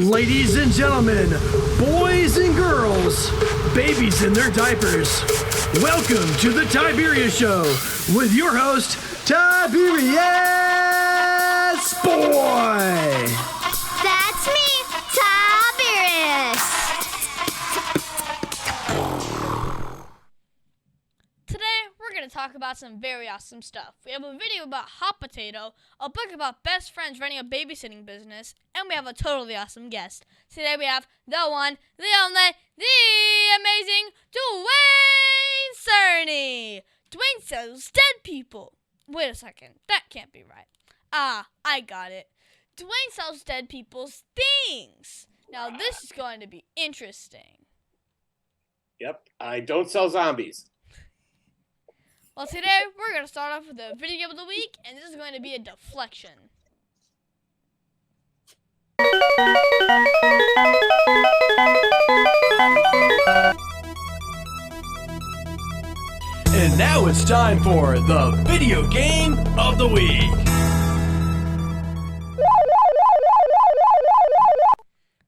Ladies and gentlemen, boys and girls, babies in their diapers, welcome to the Tiberius Show with your host, Tiberius Boy! That's me, Tiberius! Today, we're going to talk about some very awesome stuff. We have a video about Hot Potato, a book about best friends running a babysitting business, and we have a totally awesome guest. Today we have the one, the only, the amazing Duane Cerny! Duane sells dead people. Wait a second, that can't be right. I got it. Duane sells dead people's things. Now this is going to be interesting. Yep, I don't sell zombies. Well, today we're going to start off with the video game of the week, and this is going to be a deflection. And now it's time for the video game of the week.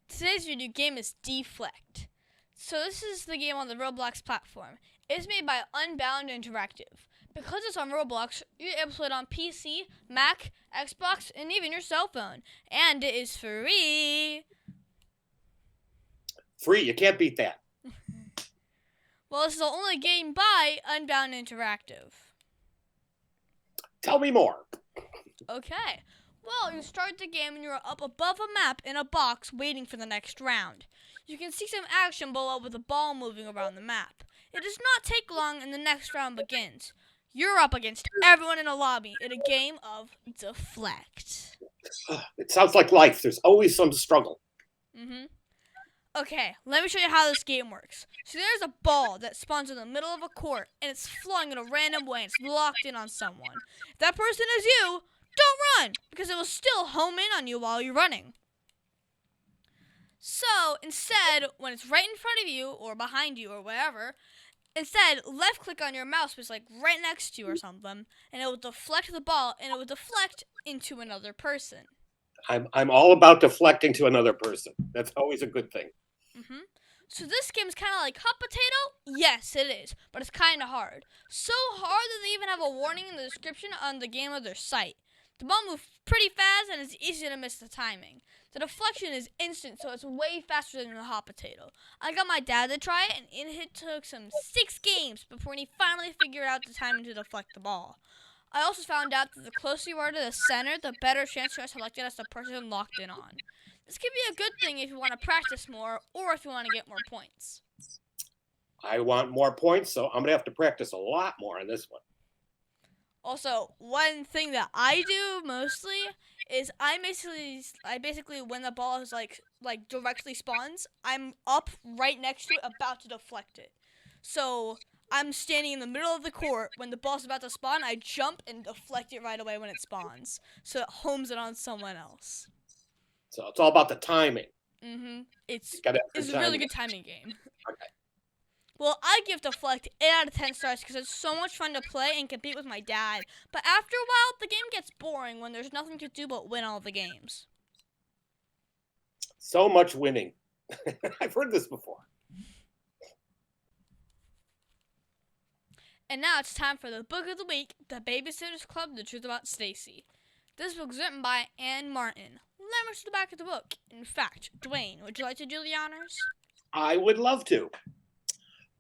Today's video game is Deflect. So this is the game on the Roblox platform. It's made by Unbound Interactive. Because it's on Roblox, you're able to play it on PC, Mac, Xbox, and even your cell phone. And it is free. Free, you can't beat that. Well, this is the only game by Unbound Interactive. Tell me more. Okay. Well, you start the game and you're up above a map in a box waiting for the next round. You can see some action below with a ball moving around the map. It does not take long and the next round begins. You're up against everyone in a lobby in a game of Deflect. It sounds like life. There's always some struggle. Okay, let me show you how this game works. So there's a ball that spawns in the middle of a court and it's flying in a random way and it's locked in on someone. If that person is you, don't run because it will still home in on you while you're running. So instead, when it's right in front of you or behind you or wherever, instead left click on your mouse, which is like right next to you or something, and it will deflect the ball and it will deflect into another person. I'm all about deflecting to another person. That's always a good thing. So this game is kind of like Hot Potato? Yes, it is, but it's kind of hard. So hard that they even have a warning in the description on the game of their site. The ball moves pretty fast and it's easy to miss the timing. The deflection is instant, so it's way faster than the Hot Potato. I got my dad to try it, and it took some 6 games before he finally figured out the timing to deflect the ball. I also found out that the closer you are to the center, the better chance you are selected as the person locked in on. This can be a good thing if you want to practice more or if you want to get more points. I want more points, so I'm going to have to practice a lot more on this one. Also, one thing that I do mostly is I basically when the ball is like directly spawns, I'm up right next to it about to deflect it. So I'm standing in the middle of the court when the ball's about to spawn, I jump and deflect it right away when it spawns. So it homes it on someone else. So it's all about the timing. It's a a really good timing game. Okay. Well, I give Deflect 8 out of 10 stars because it's so much fun to play and compete with my dad. But after a while, the game gets boring when there's nothing to do but win all the games. So much winning. I've heard this before. And now it's time for the book of the week, The Babysitter's Club, The Truth About Stacy. This book is written by Anne Martin. Let me to the back of the book. In fact, Duane, would you like to do the honors? I would love to.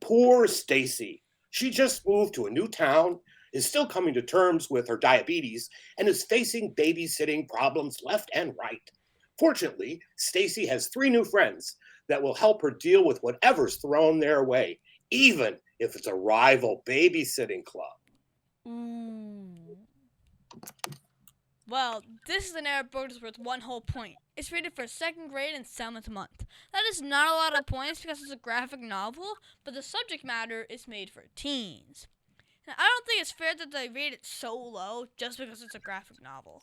Poor Stacy. She just moved to a new town, is still coming to terms with her diabetes, and is facing babysitting problems left and right. Fortunately, Stacy has 3 new friends that will help her deal with whatever's thrown their way, even if it's a rival babysitting club. Well, this is an error book that's worth 1 whole point. It's rated for 2nd grade and 7th month. That is not a lot of points because it's a graphic novel, but the subject matter is made for teens. Now, I don't think it's fair that they rate it so low just because it's a graphic novel.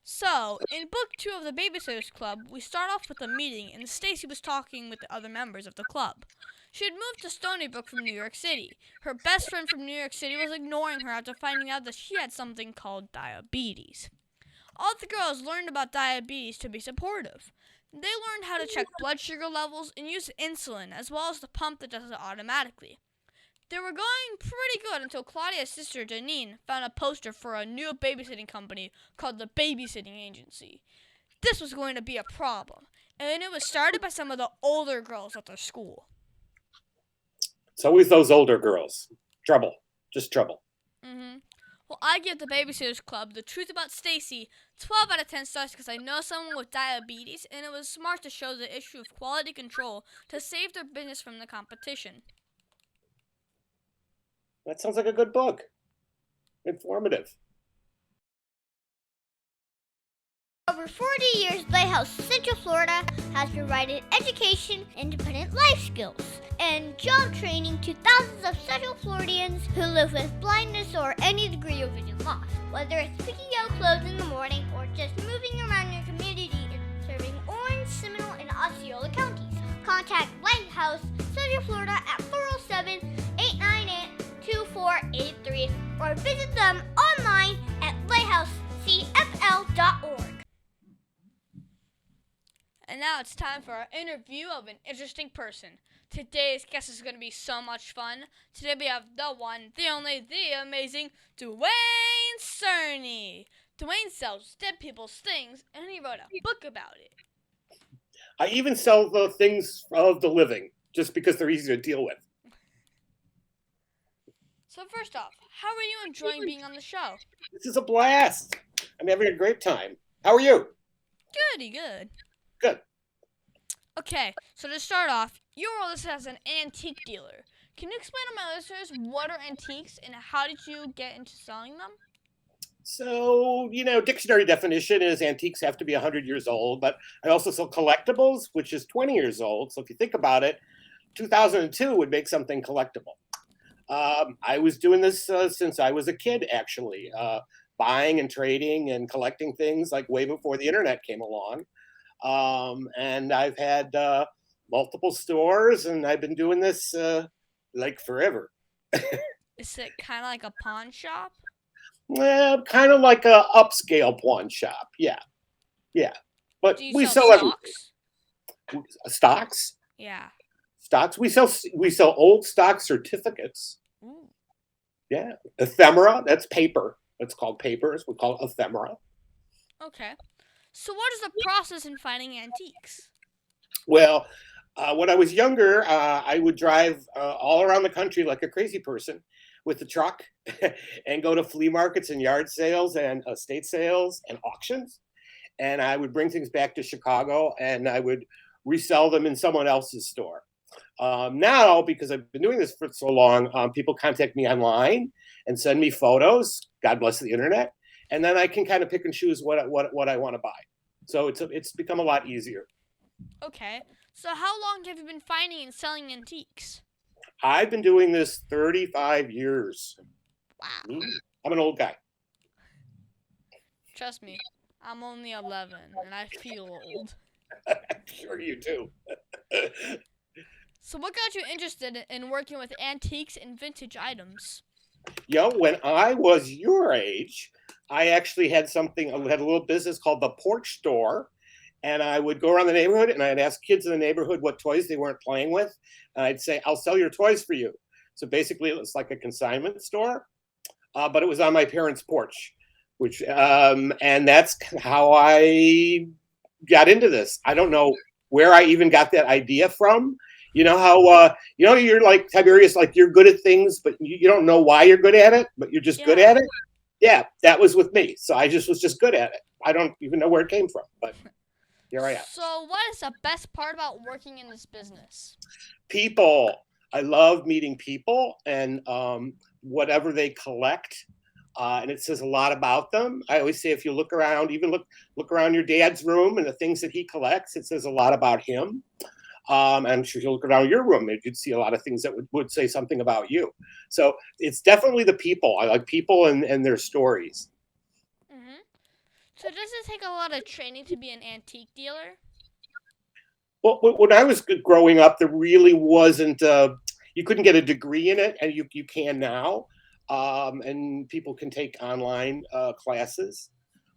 So, in book 2 of the Babysitter's Club, we start off with a meeting and Stacy was talking with the other members of the club. She had moved to Stony Brook from New York City. Her best friend from New York City was ignoring her after finding out that she had something called diabetes. all the girls learned about diabetes to be supportive. They learned how to check blood sugar levels and use insulin, as well as the pump that does it automatically. They were going pretty good until Claudia's sister, Janine, found a poster for a new babysitting company called the Babysitting Agency. This was going to be a problem, and it was started by some of the older girls at their school. It's always those older girls. Trouble. Just trouble. Well, I give the Babysitters Club The Truth About Stacy 12 out of 10 stars because I know someone with diabetes, and it was smart to show the issue of quality control to save their business from the competition. That sounds like a good book. Informative. Over 40 years, Lighthouse Central Florida has provided education, independent life skills, and job training to thousands of Central Floridians who live with blindness or any degree of vision loss. Whether it's picking out clothes in the morning or just moving around your community and serving Orange, Seminole, and Osceola counties, contact Lighthouse Central Florida at 407-898-2483 or visit them online at lighthousecfl.org. And now it's time for our interview of an interesting person. Today's guest is going to be so much fun. Today we have the one, the only, the amazing Duane Cerny. Duane sells dead people's things, and he wrote a book about it. I even sell the things of the living, just because they're easy to deal with. So first off, how are you enjoying being on the show? This is a blast. I'm having a great time. How are you? Goody good. Good. Okay, so to start off, you are listed as an antique dealer. Can you explain to my listeners what are antiques and how did you get into selling them? So, dictionary definition is antiques have to be 100 years old, but I also sell collectibles, which is 20 years old. So if you think about it, 2002 would make something collectible. I was doing this since I was a kid, actually, buying and trading and collecting things like way before the internet came along. And I've had multiple stores, and I've been doing this like forever. Is it kind of like a pawn shop? Well, kind of like a upscale pawn shop. Yeah. But Do you we sell sell stocks? Stocks. Yeah. Stocks. We sell old stock certificates. Ooh. Yeah. Ephemera. That's paper. It's called papers. We call it ephemera. Okay. So what is the process in finding antiques? Well, when I was younger, I would drive all around the country like a crazy person with the truck and go to flea markets and yard sales and estate sales and auctions. And I would bring things back to Chicago and I would resell them in someone else's store. Now, because I've been doing this for so long, people contact me online and send me photos. God bless the internet. And then I can kind of pick and choose what I want to buy. So it's become a lot easier. Okay. So how long have you been finding and selling antiques? I've been doing this 35 years. Wow. I'm an old guy. Trust me, I'm only 11 and I feel old. I'm sure you do. So what got you interested in working with antiques and vintage items? When I was your age, I actually had a little business called the Porch Store. And I would go around the neighborhood and I'd ask kids in the neighborhood what toys they weren't playing with. And I'd say, I'll sell your toys for you. So basically it was like a consignment store, but it was on my parents' porch, and that's how I got into this. I don't know where I even got that idea from. You know how, you're like Tiberius, like you're good at things, but you don't know why you're good at it, but you're just good at it. Yeah, that was with me. So I was just good at it. I don't even know where it came from, but here I am. So what is the best part about working in this business? People. I love meeting people and whatever they collect. And it says a lot about them. I always say if you look around, even look around your dad's room and the things that he collects, it says a lot about him. I'm sure if you look around your room, you'd see a lot of things that would say something about you. So it's definitely the people. I like people and their stories. So does it take a lot of training to be an antique dealer? Well, when I was growing up, there really wasn't, you couldn't get a degree in it, and you can now. And people can take online classes.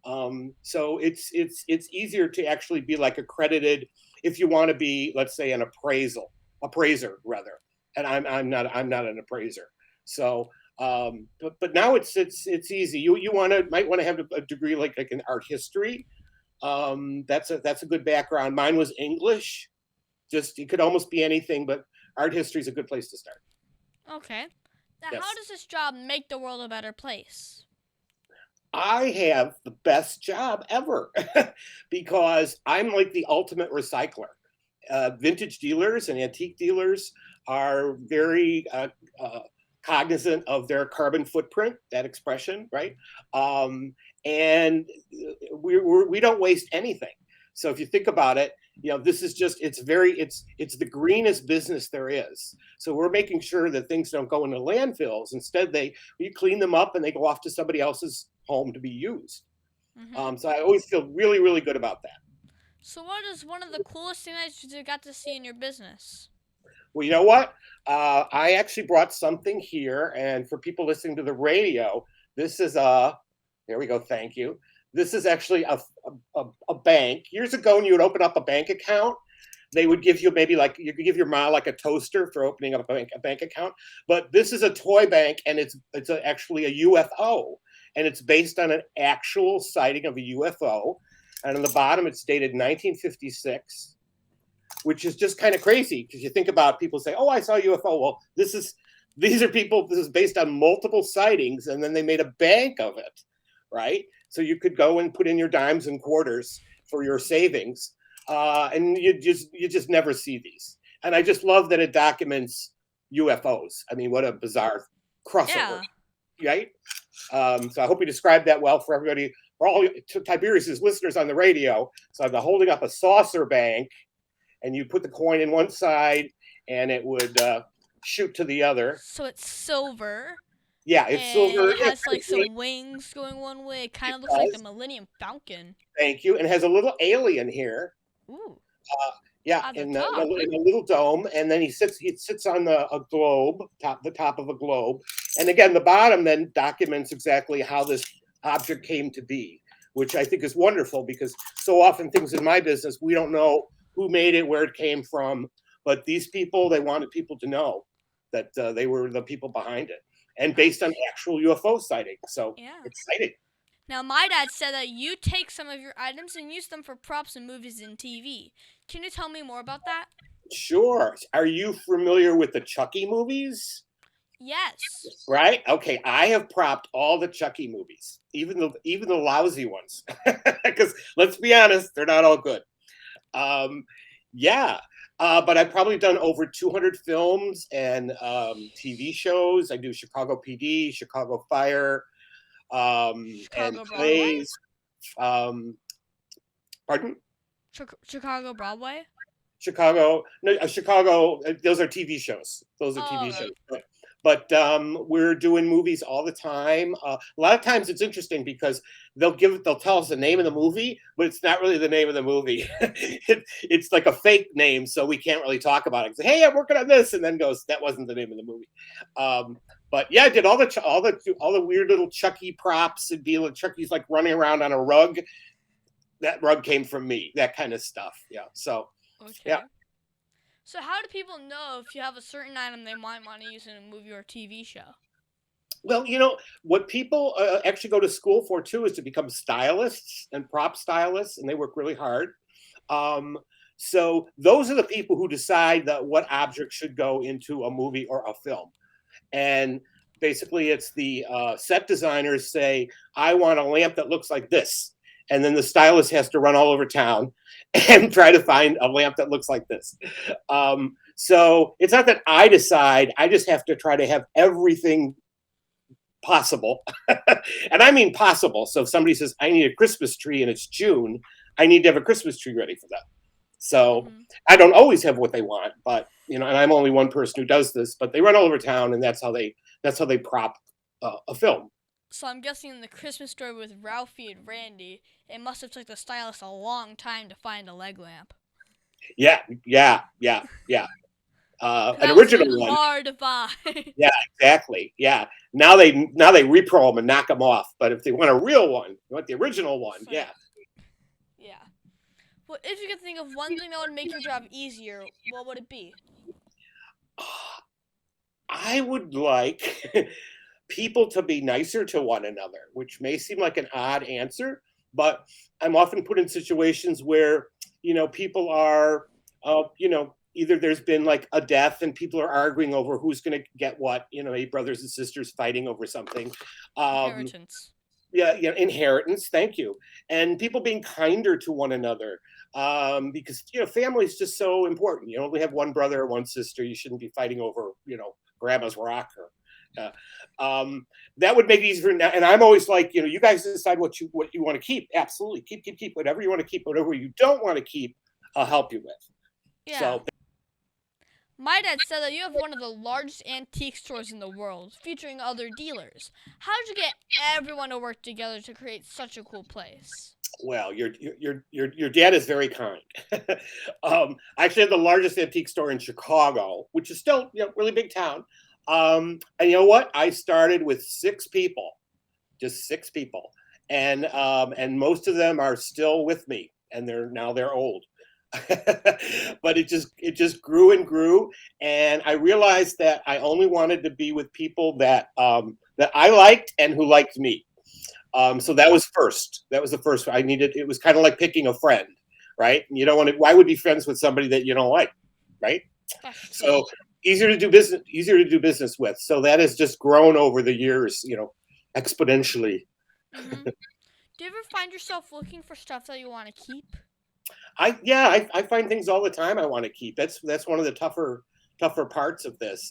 So it's easier to actually be like accredited if you want to be, let's say, an appraiser rather. And I'm not an appraiser. So but now it's easy. You might want to have a degree like in art history. That's a good background. Mine was English. Just it could almost be anything, but art history is a good place to start. Okay. Now, Yes. how does this job make the world a better place? I have the best job ever because I'm like the ultimate recycler. Vintage dealers and antique dealers are very cognizant of their carbon footprint, that expression, right? And we don't waste anything. So if you think about it, this is just, it's the greenest business there is. So we're making sure that things don't go into landfills. Instead, we clean them up and they go off to somebody else's home to be used. Mm-hmm. So I always feel really, really good about that. So what is one of the coolest things that you got to see in your business? Well, you know what? I actually brought something here, and for people listening to the radio, this is there we go, thank you. This is actually a bank. Years ago, when you would open up a bank account, they would give you you could give your mom like a toaster for opening up a bank account. But this is a toy bank, and it's actually a UFO, and it's based on an actual sighting of a UFO. And on the bottom, it's dated 1956, which is just kind of crazy because you think about people say, "Oh, I saw a UFO." Well, these are people. This is based on multiple sightings, and then they made a bank of it, right? So you could go and put in your dimes and quarters for your savings, and you just never see these. And I just love that it documents UFOs. I mean, what a bizarre crossover, right? So I hope you described that well for everybody, for all Tiberius's listeners on the radio. So I'm holding up a saucer bank, and you put the coin in one side, and it would shoot to the other. So it's silver. Yeah, it's silver. It has like some wings going one way. It kind of looks like the Millennium Falcon. Thank you. And it has a little alien here. Ooh. Yeah, in a little dome, and then he sits on a globe, the top of a globe, and again the bottom then documents exactly how this object came to be, which I think is wonderful because so often things in my business we don't know who made it, where it came from, but these people, they wanted people to know that they were the people behind it, and based on actual UFO sightings. So exciting. Now, my dad said that you take some of your items and use them for props in movies and TV. Can you tell me more about that? Sure. Are you familiar with the Chucky movies? Yes. Right? Okay, I have propped all the Chucky movies, even the lousy ones, because let's be honest, they're not all good. But I've probably done over 200 films and TV shows. I do Chicago PD, Chicago Fire, and plays. Pardon? Chicago Broadway? Chicago. Those are TV shows. Those are TV shows. But we're doing movies all the time. A lot of times it's interesting because they'll tell us the name of the movie, but it's not really the name of the movie. It's like a fake name, so we can't really talk about it. Say, hey, I'm working on this, and then goes, that wasn't the name of the movie. But yeah, I did all the weird little Chucky props. It'd be like Chucky's like running around on a rug. That rug came from me. That kind of stuff. Yeah. So yeah. So how do people know if you have a certain item they might want to use in a movie or TV show? Well, what people actually go to school for, too, is to become stylists and prop stylists, and they work really hard. So those are the people who decide that what object should go into a movie or a film. And basically, it's the set designers say, I want a lamp that looks like this. And then the stylist has to run all over town and try to find a lamp that looks like this. So it's not that I decide. I just have to try to have everything possible. And I mean possible. So if somebody says, I need a Christmas tree and it's June, I need to have a Christmas tree ready for them. So I don't always have what they want, but, and I'm only one person who does this, but they run all over town, and that's how they prop a film. So I'm guessing in the Christmas Story with Ralphie and Randy, it must have took the stylist a long time to find a leg lamp. Yeah. an That was original really one. hard to find. Yeah, exactly. Yeah. Now they repro them and knock them off. But if they want a real one, they want the original one. So- Yeah. Yeah. Well, if you could think of one thing that would make your job easier, what would it be? I would like people to be nicer to one another, which may seem like an odd answer, but I'm often put in situations where, people are, either there's been like a death and people are arguing over who's going to get what, maybe brothers and sisters fighting over something. Inheritance. Yeah, inheritance. Thank you. And people being kinder to one another, because family is just so important. You only have one brother or one sister. You shouldn't be fighting over grandma's rock. Or, that would make it easier. And I'm always like, you guys decide what you want to keep. Absolutely, keep whatever you want to keep. Whatever you don't want to keep, I'll help you with. Yeah. So. My dad said that you have one of the largest antique stores in the world, featuring other dealers. How did you get everyone to work together to create such a cool place? Well, your dad is very kind. I actually have the largest antique store in Chicago, which is still really big town. And you know what? I started with 6 people, just 6 people, and most of them are still with me, and they're old. But it just grew and grew, and I realized that I only wanted to be with people that I liked and who liked me. So that was first. That was the first. It was kind of like picking a friend, right? You don't want to. Why would you be friends with somebody that you don't like, right? So easier to do business with. So that has just grown over the years, exponentially. Mm-hmm. Do you ever find yourself looking for stuff that you want to keep? I find things all the time I want to keep. That's one of the tougher parts of this.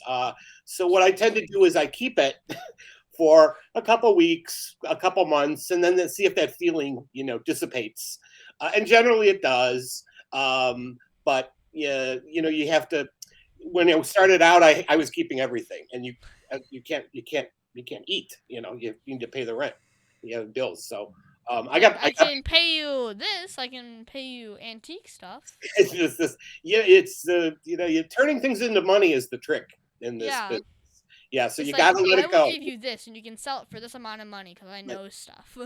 So what I tend to do is I keep it for a couple weeks, a couple months, and then see if that feeling, dissipates. And generally it does. But you have to. When it started out, I was keeping everything, and you can't eat. You need to pay the rent. You have bills, so. I can pay you this. I can pay you antique stuff. It's just this. Yeah, it's you're turning things into money is the trick in this business. Yeah, so you got to let it go. I will give you this, and you can sell it for this amount of money because I know stuff.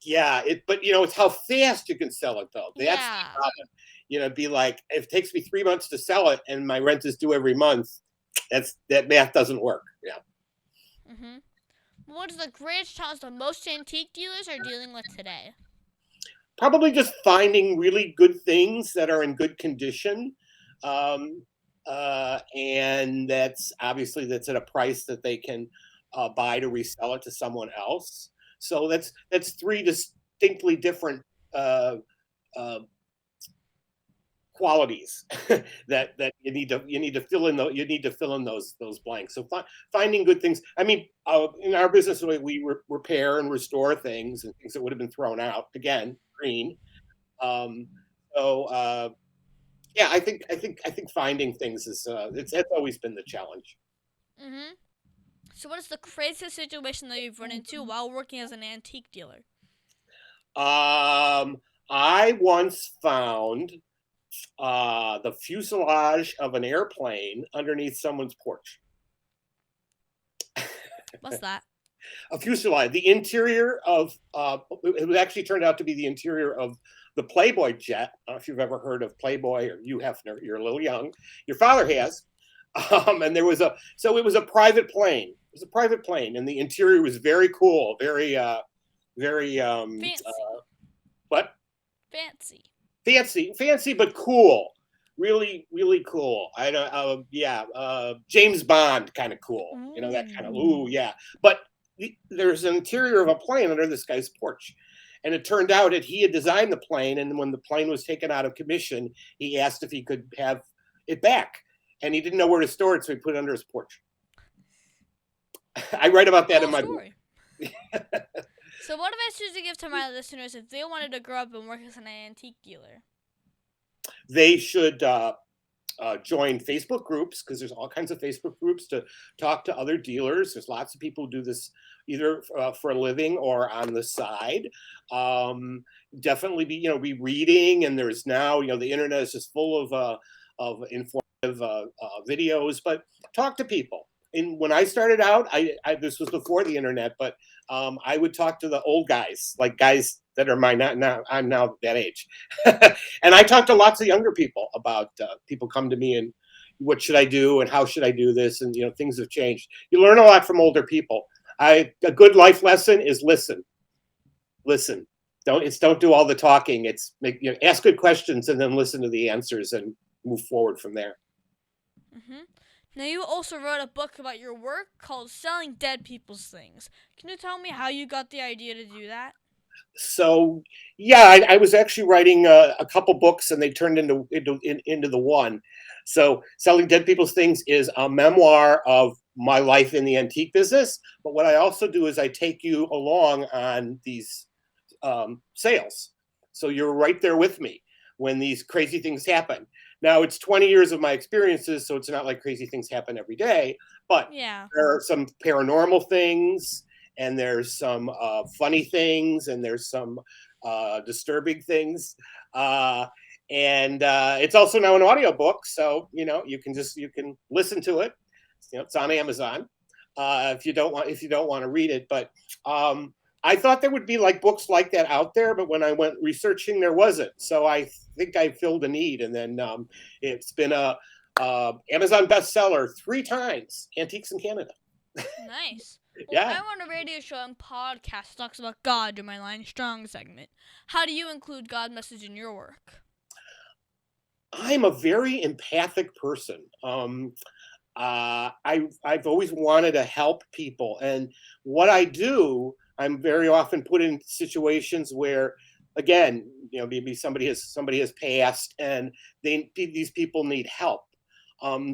Yeah, but it's how fast you can sell it though. That's the problem. It'd be like if it takes me 3 months to sell it, and my rent is due every month. That math doesn't work. Yeah. Mhm. What is the greatest challenge that most antique dealers are dealing with today? Probably just finding really good things that are in good condition, and that's at a price that they can buy to resell it to someone else. So that's 3 distinctly different qualities that you need to fill in those blanks. So finding good things. I mean, in our business, we repair and restore things and things that would have been thrown out. Again, green. Yeah, I think finding things is it's always been the challenge. Mhm. So, what is the craziest situation that you've run into while working as an antique dealer? I once found the fuselage of an airplane underneath someone's porch. What's that? A fuselage. The interior of it actually turned out to be the interior of the Playboy jet. I don't know if you've ever heard of Playboy or you, Hefner. You're a little young. Your father has. And it was a private plane. It was a private plane, and the interior was very cool, very Fancy. What? Fancy, but cool. Really, really cool. I don't. James Bond kind of cool. That kind of. Ooh, yeah. But there's an interior of a plane under this guy's porch, and it turned out that he had designed the plane, and when the plane was taken out of commission, he asked if he could have it back, and he didn't know where to store it, so he put it under his porch. I write about that in my book. So what advice would you give to my listeners if they wanted to grow up and work as an antique dealer? They should join Facebook groups, because there's all kinds of Facebook groups to talk to other dealers. There's lots of people who do this either for a living or on the side. Definitely be reading, and there's now the internet is just full of information. videos, but talk to people. And when I started out, this was before the internet, but I would talk to the old guys, like guys that are now I'm now that age, and I talked to lots of younger people about people come to me and what should I do and how should I do this, and things have changed. You learn a lot from older people. A good life lesson is listen. Don't do all the talking. It's ask good questions and then listen to the answers and move forward from there. Mm-hmm. Now, you also wrote a book about your work called Selling Dead People's Things. Can you tell me how you got the idea to do that? So, yeah, I was actually writing a couple books, and they turned into the one. So, Selling Dead People's Things is a memoir of my life in the antique business. But what I also do is I take you along on these sales. So you're right there with me when these crazy things happen. Now, it's 20 years of my experiences, so it's not like crazy things happen every day, but there are some paranormal things, and there's some funny things, and there's some disturbing things. And it's also now an audiobook, so you can listen to it. It's on Amazon if you don't want to read it. But I thought there would be like books like that out there, but when I went researching, there wasn't. So I think I filled a need, and then it's been a Amazon bestseller 3 times, Antiques in Canada. Nice. Well, Yeah. I run a radio show and podcast that talks about God during my Line Strong segment. How do you include God message in your work? I'm a very empathic person. I've always wanted to help people, and what I do, I'm very often put in situations where, again, maybe somebody has passed, and these people need help.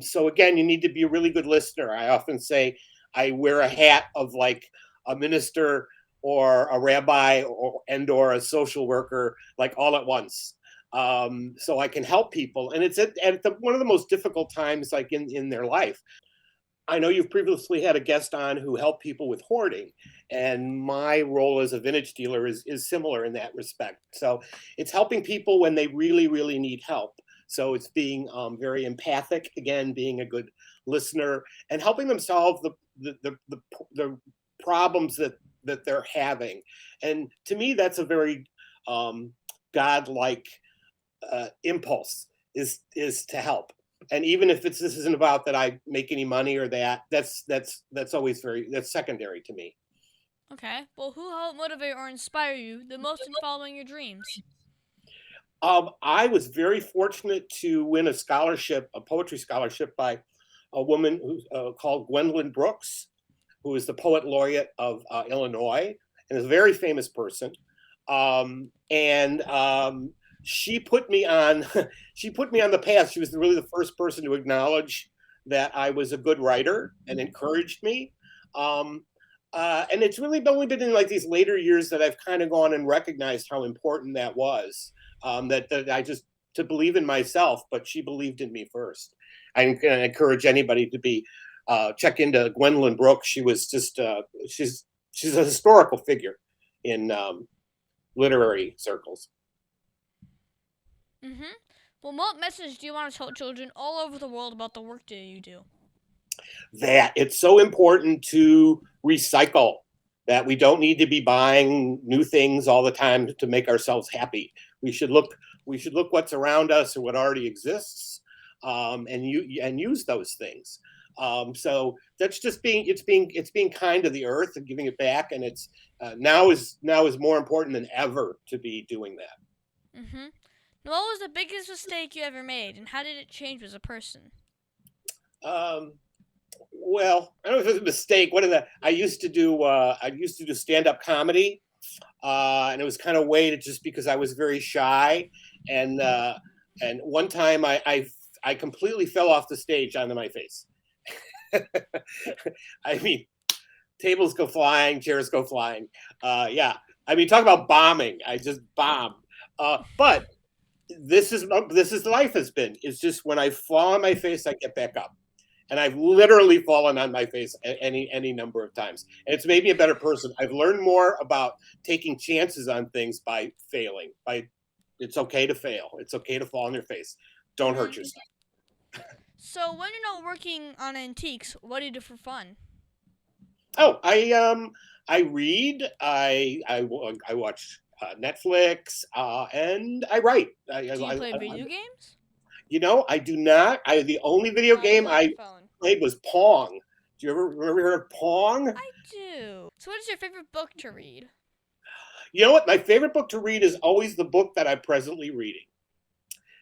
So again, you need to be a really good listener. I often say I wear a hat of like a minister or a rabbi or a social worker, like all at once. So I can help people, and it's at one of the most difficult times, like in their life. I know you've previously had a guest on who helped people with hoarding, and my role as a vintage dealer is similar in that respect. So it's helping people when they really, really need help. So it's being very empathic, again, being a good listener, and helping them solve the problems that they're having. And to me, that's a very godlike impulse is to help. And even if this isn't about that I make any money or that's always that's secondary to me. Okay. Well, who helped motivate or inspire you the most in following your dreams? I was very fortunate to win a poetry scholarship by a woman who's called Gwendolyn Brooks, who is the poet laureate of Illinois and is a very famous person. She put me on the path. She was really the first person to acknowledge that I was a good writer and encouraged me. And it's really only been in like these later years that I've kind of gone and recognized how important that was. That I just to believe in myself, but she believed in me first. I encourage anybody to check into Gwendolyn Brooks. She was just she's a historical figure in literary circles. Mm-hmm. Well, what message do you want to tell children all over the world about the work that you do? That it's so important to recycle, that we don't need to be buying new things all the time to make ourselves happy. We should look what's around us or what already exists, and use those things. So that's just being kind to the earth and giving it back. And it's now is more important than ever to be doing that. Mm-hmm. Now, what was the biggest mistake you ever made, and how did it change you as a person? Well, I don't know if it was a mistake. I used to do stand-up comedy, and it was kind of weighted just because I was very shy. And one time I completely fell off the stage onto my face. I mean, tables go flying, chairs go flying. Yeah, I mean, talk about bombing. I just bombed. But this is life has been. It's just when I fall on my face, I get back up. And I've literally fallen on my face any number of times. And it's made me a better person. I've learned more about taking chances on things by failing. It's okay to fail. It's okay to fall on your face. Don't hurt yourself. So when you're not working on antiques, what do you do for fun? Oh, I read. I watch Netflix, and I write. Do you play video games? I do not. The only video You game do on your I phone. played was Pong. Do you ever heard of Pong? I do. So what is your favorite book to read? You know what? My favorite book to read is always the book that I'm presently reading.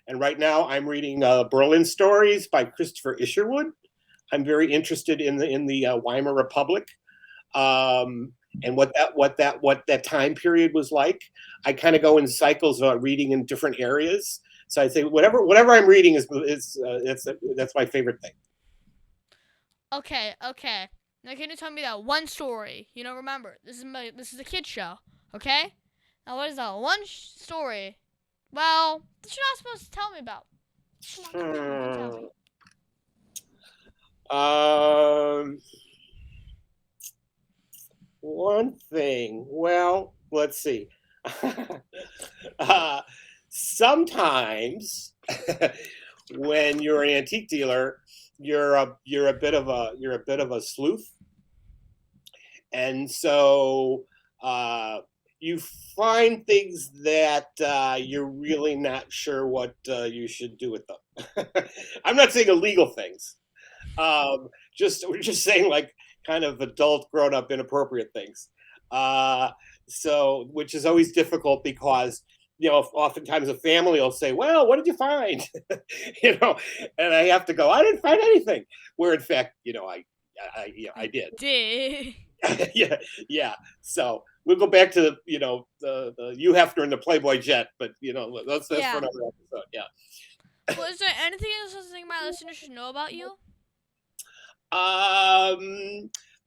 And right now, I'm reading Berlin Stories by Christopher Isherwood. I'm very interested in the Weimar Republic, and what that time period was like. I kind of go in cycles of reading in different areas. So I'd say whatever I'm reading that's my favorite thing. Okay. Now can you tell me that one story? Remember, this is a kid show, okay? Now what is that one story? Well, that you're not supposed to tell me about. Come on, you can tell me. One thing. Well, let's see. Sometimes when you're an antique dealer, you're a bit of a sleuth, and so you find things that you're really not sure what you should do with them. I'm not saying illegal things. We're just saying like kind of adult, grown-up, inappropriate things. So which is always difficult because oftentimes a family will say, "Well, what did you find?" And I have to go, "I didn't find anything." Where in fact, I did. Did. Yeah. So we'll go back to the Hugh Hefner and the Playboy jet, but that's for another episode. Yeah. Well, is there anything else my listeners should know about you?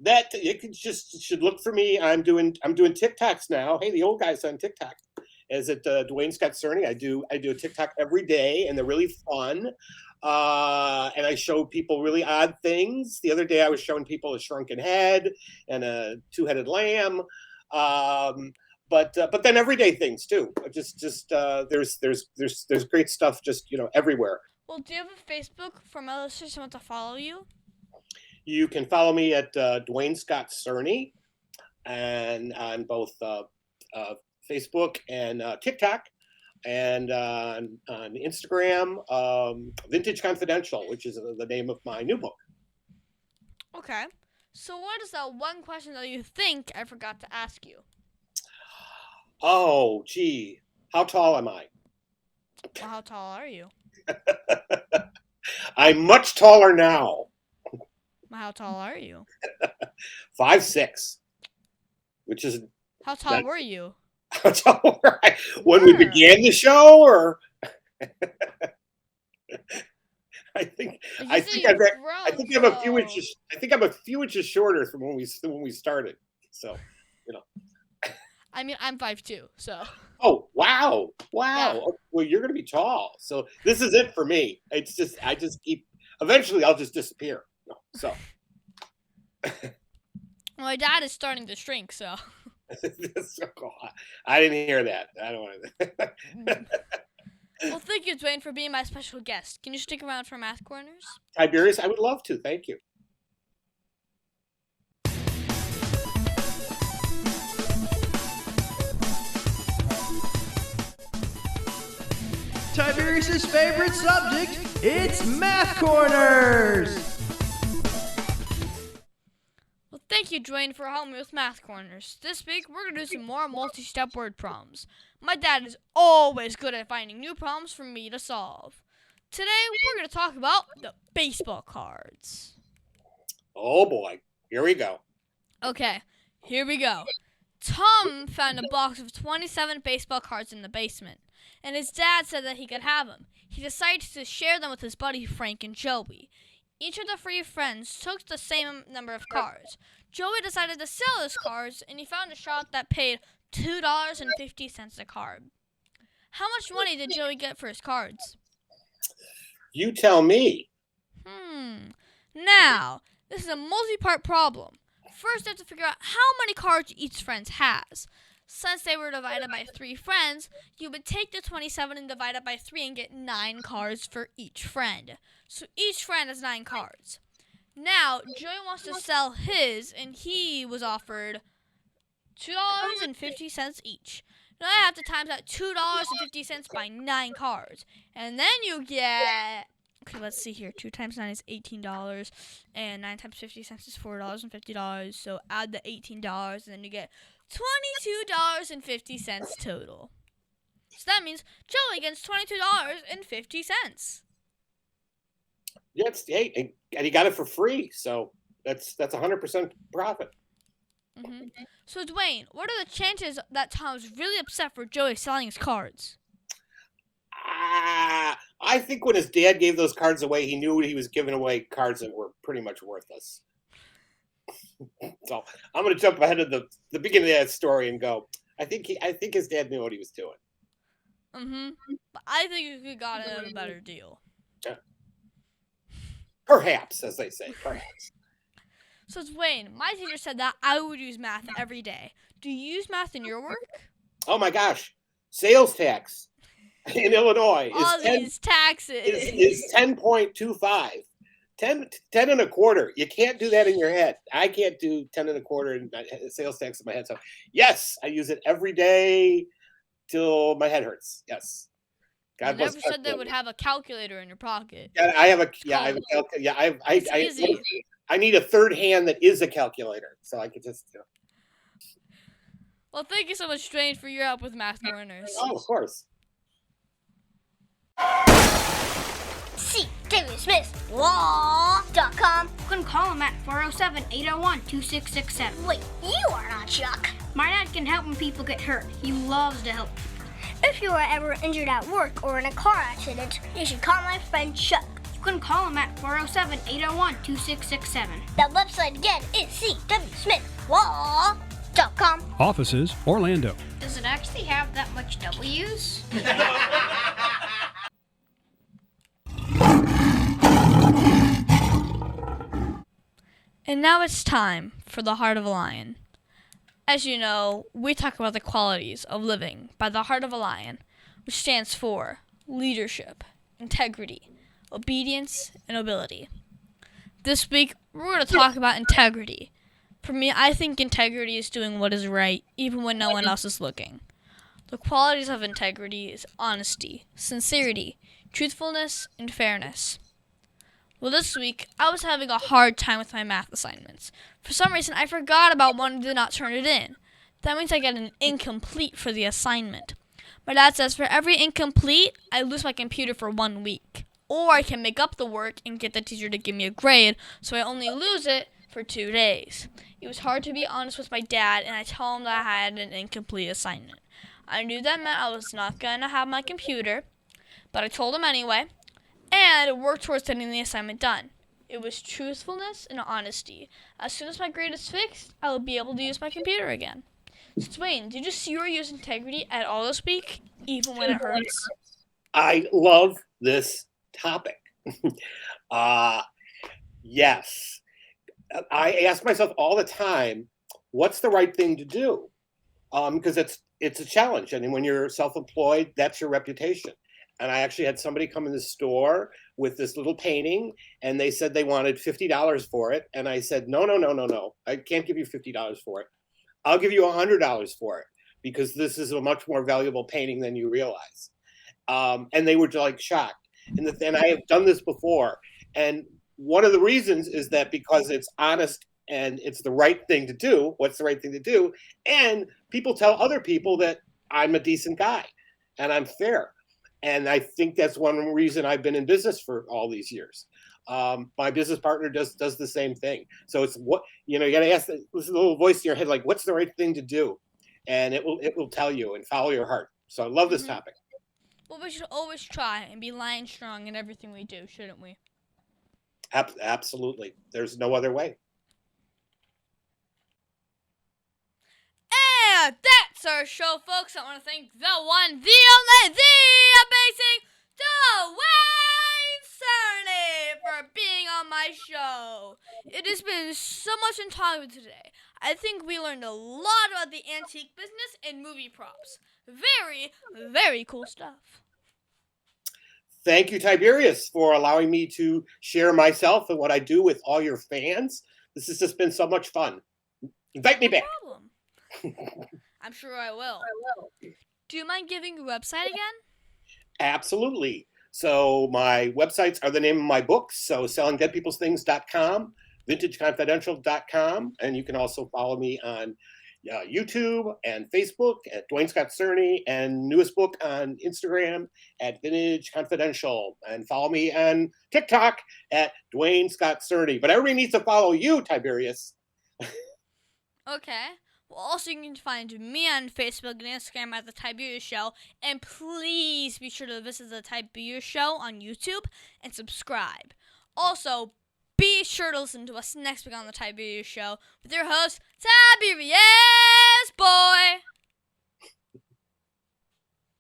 That it should look for me. I'm doing TikToks now. Hey, the old guy's on TikTok. Is it Duane Scott Cerny? I do a TikTok every day, and they're really fun. And I show people really odd things. The other day, I was showing people a shrunken head and a two-headed lamb. But then everyday things too. There's great stuff just everywhere. Well, do you have a Facebook for my listeners who want to follow you? You can follow me at Duane Scott Cerny, and on both Facebook and TikTok, and on Instagram, Vintage Confidential, which is the name of my new book. Okay. So what is that one question that you think I forgot to ask you? Oh, gee. How tall am I? Well, how tall are you? I'm much taller now. Well, how tall are you? 5'6", which is... How tall were you? How tall were I? When we began the show, or... I think I'm a few inches. I think I'm a few inches shorter from when we started. So, I mean, I'm 5'2", so. Oh wow! Yeah. Well, you're gonna be tall. So this is it for me. I just keep. Eventually, I'll just disappear. So. Well, my dad is starting to shrink, so. I didn't hear that. I don't want to. Well, thank you, Duane, for being my special guest. Can you stick around for Math Corners? Tiberius, I would love to. Thank you. Tiberius' favorite subject, it's Math Corners! Well, thank you, Duane, for helping me with Math Corners. This week, we're going to do some more multi-step word problems. My dad is always good at finding new problems for me to solve. Today, we're going to talk about the baseball cards. Oh, boy. Here we go. Okay, here we go. Tom found a box of 27 baseball cards in the basement, and his dad said that he could have them. He decided to share them with his buddy Frank and Joey. Each of the three friends took the same number of cards. Joey decided to sell his cards, and he found a shop that paid $2.50 a card. How much money did Joey get for his cards? You tell me. Now, this is a multi-part problem. First, I have to figure out how many cards each friend has. since they were divided by 3 friends, you would take the 27 and divide it by 3 and get 9 cards for each friend. So each friend has 9 cards. Now, Joey wants to sell his, and he was offered $2.50 each. Now I have to times that $2.50 by 9 cards. And then you get, okay, let's see here. 2 times 9 is $18, and 9 times 50 cents is $4.50. So add the $18, and then you get $22.50 total. So that means Joey gets $22.50. Yes, hey, and he got it for free, so that's 100% profit. Mm-hmm. So Duane, what are the chances that Tom's really upset for Joey selling his cards? I think when his dad gave those cards away, he knew he was giving away cards that were pretty much worthless. So I'm going to jump ahead of the beginning of that story and go, I think his dad knew what he was doing. Mm-hmm. But I think he got a better deal. Yeah. Perhaps, as they say, perhaps. So Duane, my teacher said that I would use math every day. Do you use math in your work? Oh my gosh, sales tax in Illinois All these taxes is 10.25. 10 and a quarter. You can't do that in your head. I can't do 10 and a quarter in sales tax in my head. So yes, I use it every day till my head hurts. Yes. God never said they would have a calculator in your pocket. Yeah, I have a I need a third hand that is a calculator, so I could just. Well, thank you so much, Duane, for your help with math corners. Oh, of course. See TiberiusSmithLaw.com. You can call him at 407-801-2667. Wait, you are not Chuck. My dad can help when people get hurt. He loves to help people. If you are ever injured at work or in a car accident, you should call my friend Chuck. You can call him at 407-801-2667. That website again is CWSmithLaw.com. Offices, Orlando. Does it actually have that much W's? And now it's time for the Heart of a Lion. As you know, we talk about the qualities of living by the heart of a lion, which stands for leadership, integrity, obedience, and nobility. This week, we're going to talk about integrity. For me, I think integrity is doing what is right, even when no one else is looking. The qualities of integrity is honesty, sincerity, truthfulness, and fairness. Well, this week, I was having a hard time with my math assignments. For some reason, I forgot about one and did not turn it in. That means I get an incomplete for the assignment. My dad says for every incomplete, I lose my computer for 1 week. Or I can make up the work and get the teacher to give me a grade, so I only lose it for 2 days. It was hard to be honest with my dad, and I told him that I had an incomplete assignment. I knew that meant I was not going to have my computer, but I told him anyway, and worked towards getting the assignment done. It was truthfulness and honesty. As soon as my grade is fixed, I will be able to use my computer again. So Duane, did you see you use integrity at all this week, even when it hurts? I love this topic. Yes. I ask myself all the time, what's the right thing to do? Because it's a challenge. I mean, when you're self-employed, that's your reputation. And I actually had somebody come in the store with this little painting, and they said they wanted $50 for it. And I said, no. I can't give you $50 for it. I'll give you $100 for it, because this is a much more valuable painting than you realize. And they were like shocked. And I have done this before. And one of the reasons is that because it's honest and it's the right thing to do. What's the right thing to do? And people tell other people that I'm a decent guy and I'm fair. And I think that's one reason I've been in business for all these years. My business partner does the same thing. So it's what, you got to ask this little voice in your head, like, what's the right thing to do? And it will tell you and follow your heart. So I love this topic. Well, we should always try and be lion strong in everything we do, shouldn't we? Absolutely. There's no other way. And that's our show, folks. I want to thank the one, the only, the amazing Duane Cerny for being on my show. It has been so much fun talking with you today. I think we learned a lot about the antique business and movie props. Very, very cool stuff. Thank you, Tiberius, for allowing me to share myself and what I do with all your fans. This has just been so much fun. Invite me back. No problem. I'm sure I will. Do you mind giving your website again? Absolutely. So my websites are the name of my books. So sellingdeadpeoplesthings.com, vintageconfidential.com, and you can also follow me on YouTube and Facebook at Duane Scott Cerny, and newest book on Instagram at Vintage Confidential, and follow me on TikTok at Duane Scott Cerny. But everybody needs to follow you, Tiberius. Okay. Well, also you can find me on Facebook and Instagram at The Tiberius Show. And please be sure to visit The Tiberius Show on YouTube and subscribe. Also, be sure to listen to us next week on The Tiberius Show with your host, Tiberius Boy.